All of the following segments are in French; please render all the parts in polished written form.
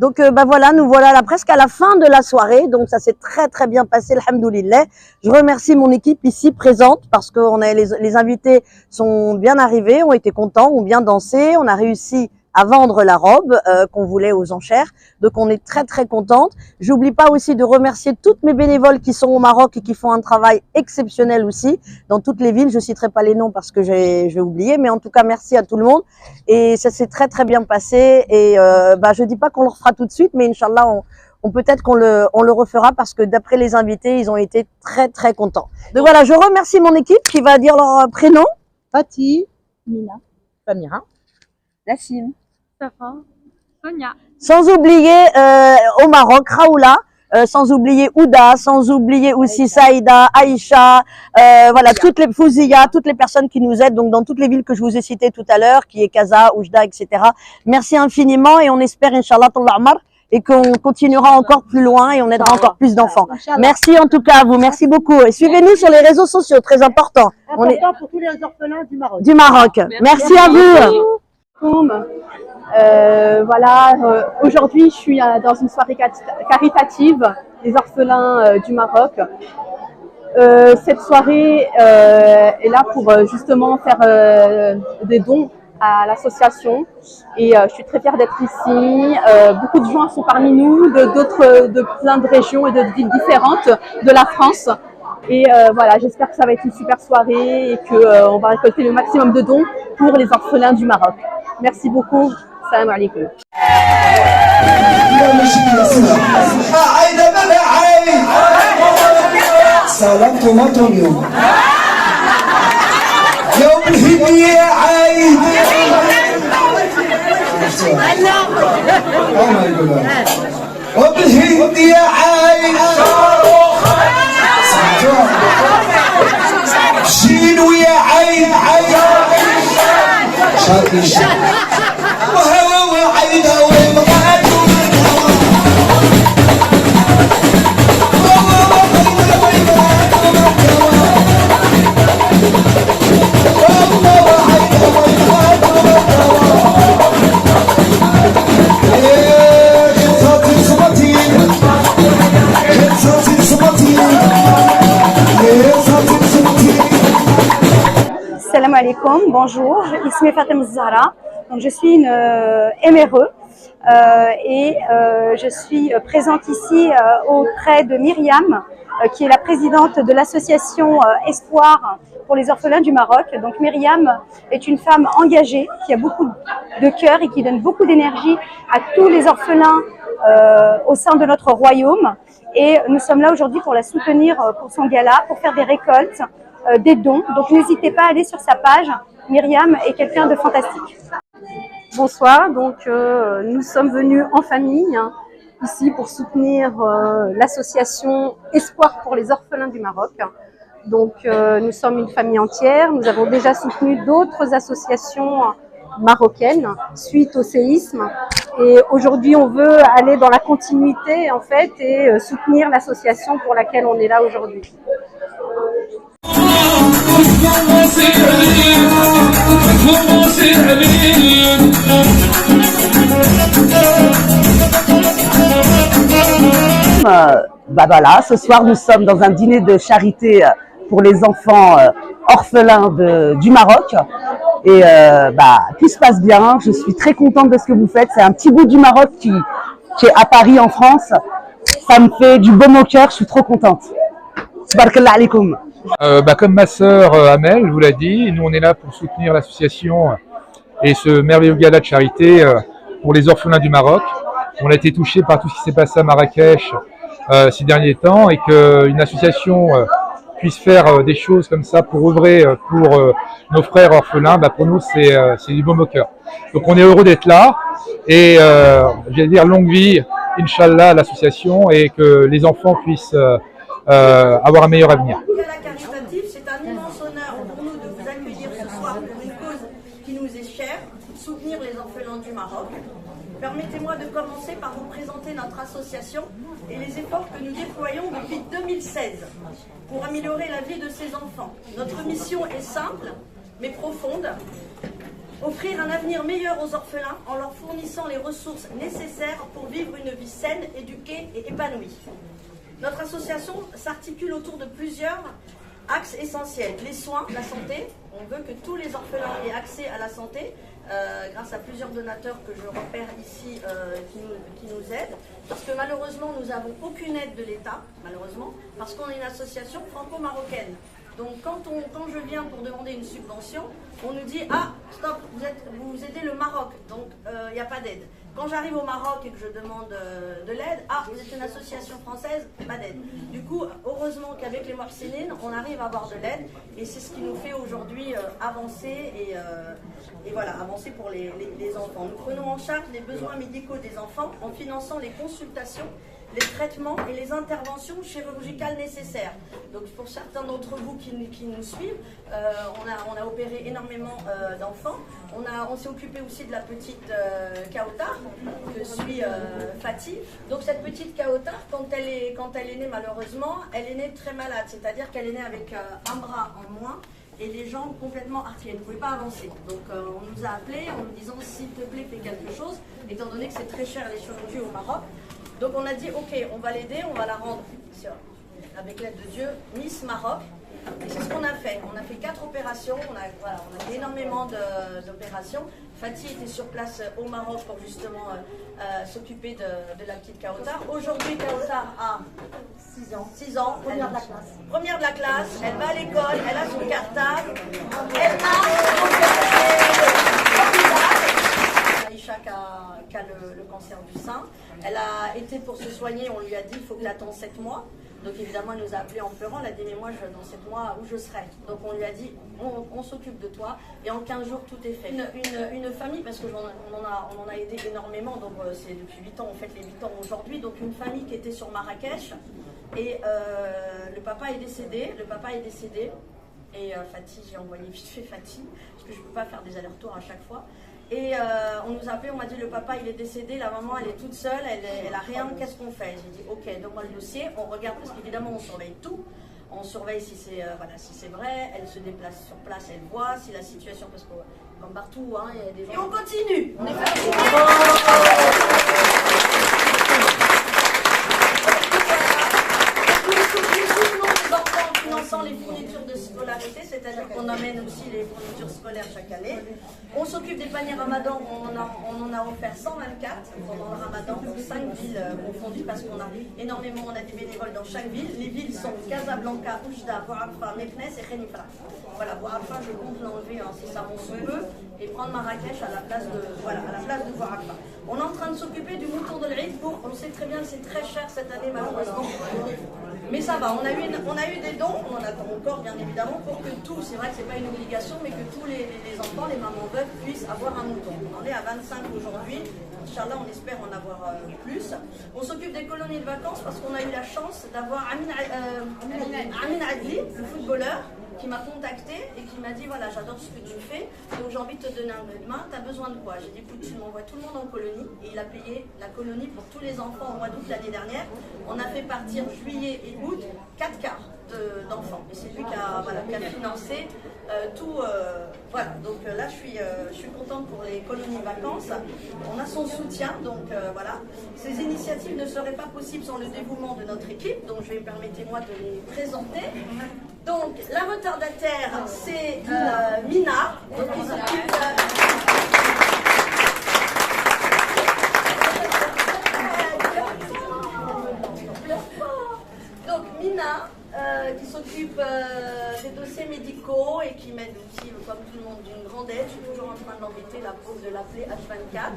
Donc bah voilà, nous voilà là, presque à la fin de la soirée, donc ça s'est très très bien passé, alhamdoulilah. Je remercie mon équipe ici présente parce que les invités sont bien arrivés, ont été contents, ont bien dansé, on a réussi à vendre la robe qu'on voulait aux enchères. Donc on est très très contente. J'oublie pas aussi de remercier toutes mes bénévoles qui sont au Maroc et qui font un travail exceptionnel aussi dans toutes les villes. Je citerai pas les noms parce que je vais oublier, mais en tout cas merci à tout le monde. Et ça s'est très très bien passé. Et bah je dis pas qu'on le refera tout de suite, mais Inch'Allah on peut-être qu'on le refera parce que d'après les invités, ils ont été très très contents. Donc voilà, je remercie mon équipe qui va dire leur prénom. Fatih, Mina, Samira, Nassim, Safa, Sonia. sans oublier au Maroc, Raoula, sans oublier Ouda, sans oublier aussi Saïda, Aïcha, voilà, toutes les Fouzia, toutes les personnes qui nous aident, donc dans toutes les villes que je vous ai citées tout à l'heure, qui est Casa, Oujda, etc. Merci infiniment et on espère, Inch'Allah, et qu'on continuera encore plus loin et on aidera encore plus d'enfants. Merci en tout cas à vous, merci beaucoup. Et suivez-nous sur les réseaux sociaux, très important. On est pour tous les orphelins du Maroc. Du Maroc. Merci à vous. Aujourd'hui, je suis dans une soirée caritative des orphelins du Maroc. Cette soirée est là pour justement faire des dons à l'association et je suis très fière d'être ici. Beaucoup de gens sont parmi nous, de plein de régions et de villes différentes de la France. Et voilà, j'espère que ça va être une super soirée et qu'on va récolter le maximum de dons pour les orphelins du Maroc. Merci beaucoup. Salam alaikum. شيلوا يا عين عين وهوى وعين Salam alaikum, bonjour, Ismi Fatem Zahra. Donc, je suis une MRE et je suis présente ici auprès de Myriam, qui est la présidente de l'association Espoir pour les orphelins du Maroc. Donc Myriam est une femme engagée qui a beaucoup de cœur et qui donne beaucoup d'énergie à tous les orphelins au sein de notre royaume. Et nous sommes là aujourd'hui pour la soutenir pour son gala, pour faire des récoltes, des dons. Donc n'hésitez pas à aller sur sa page. Myriam est quelqu'un de fantastique. Bonsoir, donc nous sommes venus en famille ici pour soutenir l'association Espoir pour les orphelins du Maroc. Donc nous sommes une famille entière, nous avons déjà soutenu d'autres associations marocaines suite au séisme et aujourd'hui on veut aller dans la continuité en fait et soutenir l'association pour laquelle on est là aujourd'hui. Bah voilà, ce soir nous sommes dans un dîner de charité pour les enfants orphelins du Maroc et tout se passe bien. Je suis très contente de ce que vous faites. C'est un petit bout du Maroc qui est à Paris en France. Ça me fait du baume au cœur. Je suis trop contente. Tabarakallah alaikum. Comme ma sœur Amel vous l'a dit, nous on est là pour soutenir l'association et ce merveilleux gala de charité pour les orphelins du Maroc. On a été touchés par tout ce qui s'est passé à Marrakech ces derniers temps et qu'une association puisse faire des choses comme ça pour œuvrer pour nos frères orphelins, pour nous c'est du baume au cœur. Donc on est heureux d'être là et j'allais dire longue vie, Inch'Allah, à l'association et que les enfants puissent avoir un meilleur avenir. C'est un immense honneur pour nous de vous accueillir ce soir pour une cause qui nous est chère, soutenir les orphelins du Maroc. Permettez-moi de commencer par vous présenter notre association et les efforts que nous déployons depuis 2016 pour améliorer la vie de ces enfants. Notre mission est simple mais profonde, Offrir un avenir meilleur aux orphelins en leur fournissant les ressources nécessaires pour vivre une vie saine, éduquée et épanouie. Notre association s'articule autour de plusieurs axes essentiels. Les soins, la santé. On veut que tous les orphelins aient accès à la santé grâce à plusieurs donateurs que je repère ici qui nous aident. Parce que malheureusement, nous n'avons aucune aide de l'État, malheureusement, parce qu'on est une association franco-marocaine. Donc quand je viens pour demander une subvention, on nous dit « Ah, stop, vous aidez le Maroc, donc il n'y a pas d'aide ». Quand j'arrive au Maroc et que je demande de l'aide, « Ah, vous êtes une association française, pas d'aide ». Du coup, heureusement qu'avec les Mohsinines, on arrive à avoir de l'aide et c'est ce qui nous fait aujourd'hui avancer et voilà, avancer pour les enfants. Nous prenons en charge les besoins médicaux des enfants en finançant les consultations, les traitements et les interventions chirurgicales nécessaires. Donc pour certains d'entre vous qui nous suivent, on a opéré énormément d'enfants. On s'est occupé aussi de la petite Kautar que suit Fatih. Donc cette petite Kautar, quand elle est née malheureusement, elle est née très malade, c'est-à-dire qu'elle est née avec un bras en moins et les jambes complètement arquées, elle ne pouvait pas avancer. Donc on nous a appelés en nous disant s'il te plaît fais quelque chose, étant donné que c'est très cher les chirurgies au Maroc. Donc on a dit ok, on va l'aider, on va la rendre, avec l'aide de Dieu, Miss Maroc. Et c'est ce qu'on a fait. On a fait 4 opérations, on a fait énormément d'opérations. Fatih était sur place au Maroc pour justement s'occuper de la petite Kautar. Aujourd'hui, Kautar a 6 ans. Première de la classe. Première de la classe, elle va à l'école, elle a son cartable, elle a Aïcha qui a le cancer du sein. Elle a été pour se soigner, on lui a dit il faut que l'attende 7 mois. Donc évidemment, elle nous a appelé en pleurant, elle a dit mais moi dans 7 mois où je serai. Donc on lui a dit on s'occupe de toi et en 15 jours tout est fait. Une famille, parce qu'on en a aidé énormément, donc c'est depuis 8 ans, on fête les 8 ans aujourd'hui, donc une famille qui était sur Marrakech et le papa est décédé, et Fatih, j'ai envoyé vite fait Fatih, parce que je ne peux pas faire des allers-retours à chaque fois. Et on nous a appelé, on m'a dit le papa il est décédé, la maman elle est toute seule, elle a rien, qu'est-ce qu'on fait? J'ai dit ok, donne-moi le dossier, on regarde parce qu'évidemment on surveille tout, on surveille si c'est vrai, elle se déplace sur place, elle voit si la situation, parce que comme partout hein, il y a des gens. Et on continue, on est parti. Les fournitures de scolarité, c'est-à-dire qu'on amène aussi les fournitures scolaires chaque année. On s'occupe des paniers Ramadan, on en a offert 124 pendant le Ramadan pour 5 villes confondues parce qu'on a énormément, on a des bénévoles dans chaque ville. Les villes sont Casablanca, Oujda, Bouarfa, Meknes et Khenifra. Voilà, Bouarfa, je compte l'enlever si ça monte sous peu et prendre Marrakech à la place de Bouarfa. On est en train de s'occuper du mouton de l'Eid pour, on sait très bien que c'est très cher cette année malheureusement. Mais ça va, on a eu des dons, on en attend encore bien évidemment pour que tous, c'est vrai que c'est pas une obligation, mais que tous les enfants, les mamans veuves puissent avoir un mouton. On en est à 25 aujourd'hui, Inch'Allah on espère en avoir plus. On s'occupe des colonies de vacances parce qu'on a eu la chance d'avoir Amin Adli, le footballeur, qui m'a contacté et qui m'a dit voilà j'adore ce que tu fais, donc j'ai envie de te donner un coup de main, tu as besoin de quoi? J'ai dit écoute tu m'envoies tout le monde en colonie et il a payé la colonie pour tous les enfants au mois d'août l'année dernière. On a fait partir juillet et août 4 quarts d'enfants et c'est lui qui a financé tout. Voilà, donc là je suis contente pour les colonies vacances, on a son soutien, donc voilà. Ces initiatives ne seraient pas possibles sans le dévouement de notre équipe, donc permettez-moi de les présenter. Donc la retardataire c'est Mina, donc qui s'occupe donc Mina qui s'occupe des dossiers médicaux et qui m'aide aussi comme tout le monde d'une grande aide. Je suis toujours en train de l'embêter, la pauvre, de l'appeler H24.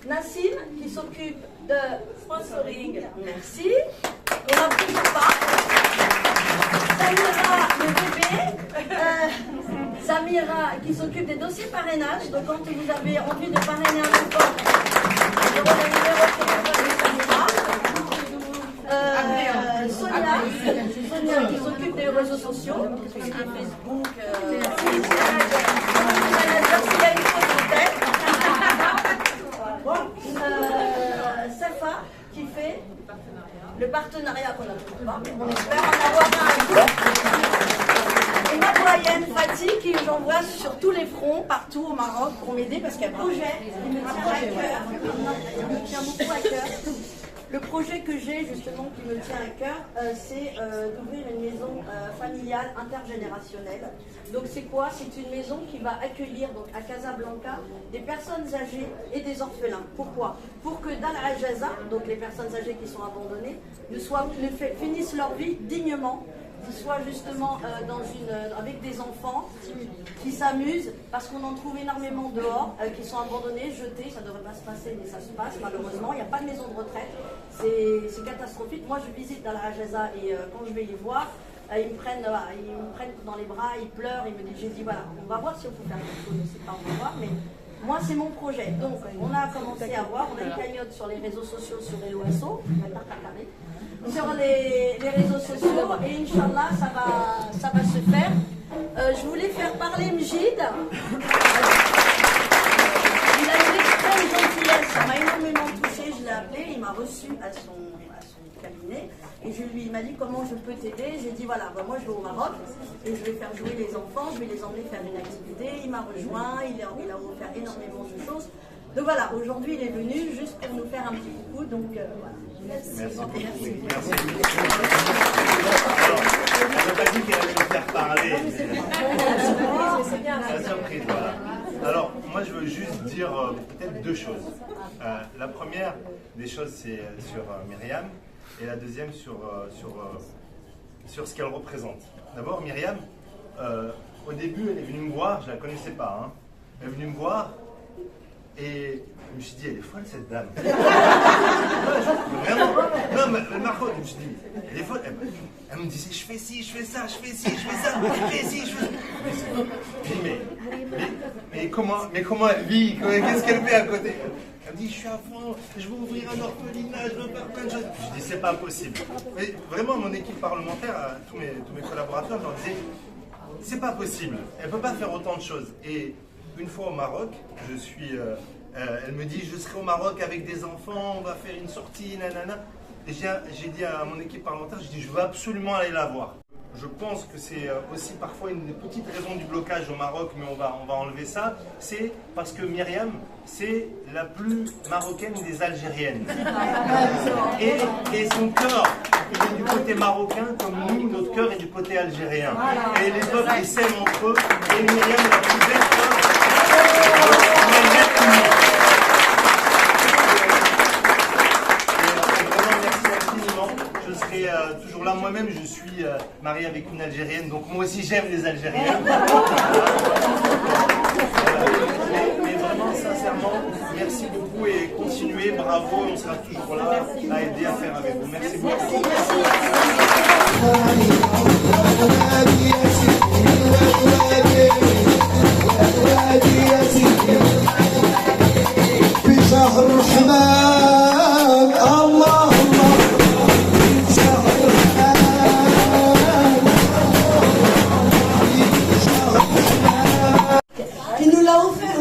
Nassim qui s'occupe de sponsoring, merci. On n'a toujours pas. Samira, le bébé. Samira qui s'occupe des dossiers parrainage. Donc quand vous avez envie de parrainer un enfant, je vous donne le numéro de téléphone de Samira. Sonia qui s'occupe des réseaux sociaux, tout ce qui est Facebook, s'il y a une faute de tête. Safa qui fait le partenariat qu'on n'a toujours pas, mais on espère en avoir un jour. Et ma doyenne Fatih, qui j'envoie sur tous les fronts, partout au Maroc, pour m'aider parce qu'il y a un projet qui me tient à cœur. Il me tient beaucoup à cœur. Le projet que j'ai justement qui me tient à cœur, c'est d'ouvrir une maison familiale intergénérationnelle. Donc c'est quoi? C'est une maison qui va accueillir donc, à Casablanca des personnes âgées et des orphelins. Pourquoi? Pour que dans la Ajaza, donc les personnes âgées qui sont abandonnées, finissent leur vie dignement, qu'ils soient justement avec des enfants qui s'amusent, parce qu'on en trouve énormément dehors, qui sont abandonnés, jetés, ça ne devrait pas se passer, mais ça se passe malheureusement, il n'y a pas de maison de retraite, c'est catastrophique. Moi je visite dans la Rajaza et quand je vais les voir, ils me prennent dans les bras, ils pleurent, j'ai dit voilà, on va voir si on peut faire quelque chose, je ne sais pas, on va voir, mais moi c'est mon projet. Donc on a commencé à voir, on a une cagnotte sur les réseaux sociaux sur Eloasso, sur les réseaux sociaux et Inch'Allah ça va se faire. Je voulais faire parler Mjid. Il a une extrême gentillesse, ça m'a énormément touchée, je l'ai appelé, il m'a reçu à son cabinet et il m'a dit comment je peux t'aider. J'ai dit voilà, moi je vais au Maroc et je vais faire jouer les enfants, je vais les emmener faire une activité. Il m'a rejoint, il a offert énormément de choses. Donc voilà, aujourd'hui il est venu juste pour nous faire un petit coucou, donc voilà. Merci beaucoup. Merci. Alors, on n'a pas dit qu'elle allait nous faire parler. C'est la surprise, voilà. Alors, moi je veux juste dire peut-être deux choses. La première des choses, c'est sur Myriam, et la deuxième sur ce qu'elle représente. D'abord, Myriam, au début, elle est venue me voir, je ne la connaissais pas. Hein. Elle est venue me voir, et je me suis dit, elle est folle cette dame. Vraiment. Non, mais Marco, je me suis dit, elle est folle. Elle me disait, je fais ci, je fais ça, je fais ci, je fais ça, je fais ci, je fais ça. Je dis, mais comment elle vit? Qu'est-ce qu'elle fait à côté? Elle me dit, je suis à fond, je veux ouvrir un orphelinat, je veux faire plein de choses. Je dis, c'est pas possible. Mais vraiment, mon équipe parlementaire, tous mes collaborateurs, je leur disais, c'est pas possible. Elle peut pas faire autant de choses. Et une fois au Maroc, elle me dit, je serai au Maroc avec des enfants, on va faire une sortie, nanana. Et j'ai dit à mon équipe parlementaire, j'ai dit, je veux absolument aller la voir. Je pense que c'est aussi parfois une des petites raisons du blocage au Maroc, mais on va enlever ça. C'est parce que Myriam, c'est la plus marocaine des Algériennes. Et son cœur, il est du côté marocain, comme nous, notre cœur est du côté algérien. Et les peuples, ils s'aiment entre eux. Et Myriam, la plus belle toujours là, moi-même je suis marié avec une Algérienne, donc moi aussi j'aime les Algériens. Mais vraiment, sincèrement, merci beaucoup et continuez, bravo, on sera toujours là à aider à faire avec vous. Merci beaucoup.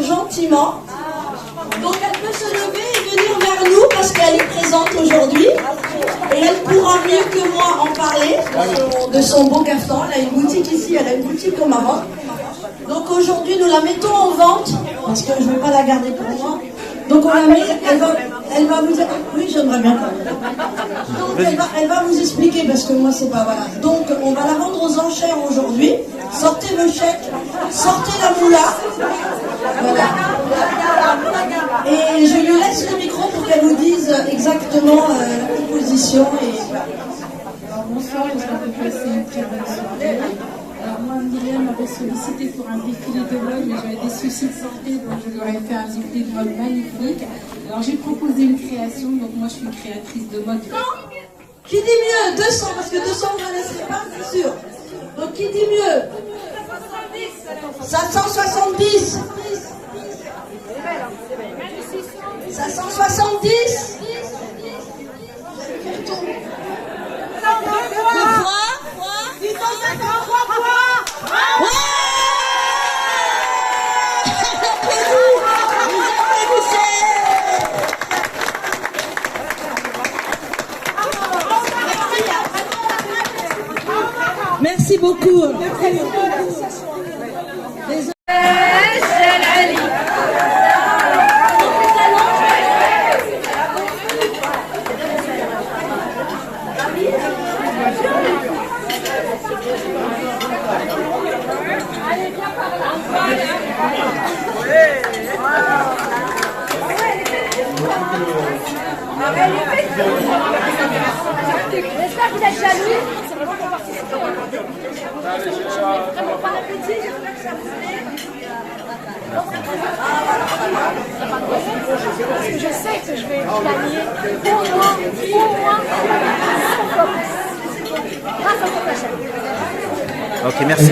Gentiment. Donc elle peut se lever et venir vers nous parce qu'elle est présente aujourd'hui et elle pourra mieux que moi en parler de son beau caftan. Elle a une boutique ici, elle a une boutique au Maroc. Donc aujourd'hui nous la mettons en vente parce que je ne vais pas la garder pour moi. Donc on la met, elle va vous... Oui, j'aimerais bien. Donc elle va vous expliquer parce que moi c'est pas... Voilà. Donc on va la vendre aux enchères aujourd'hui. Sortez le chèque, sortez la moula. Voilà. Et je lui laisse le micro pour qu'elle vous dise exactement la proposition. Alors, bonsoir, j'espère que c'est une très bonne soirée. Alors moi, Myriam m'avait sollicité pour un défilé de mode, mais j'avais des soucis de santé, donc je lui aurais fait un défilé de mode magnifique. Alors j'ai proposé une création, donc moi je suis créatrice de mode. Qui dit mieux? 200, parce que 200 vous ne laisserez pas, c'est sûr. Donc qui dit mieux? 570. 570. Merci beaucoup. J'espère que vous êtes jaloux. C'est vraiment pour participer. Vraiment pas l'appétit, j'espère que ça vous plaît. Parce que je sais que je vais gagner au moins grâce au prochain. Ok, merci.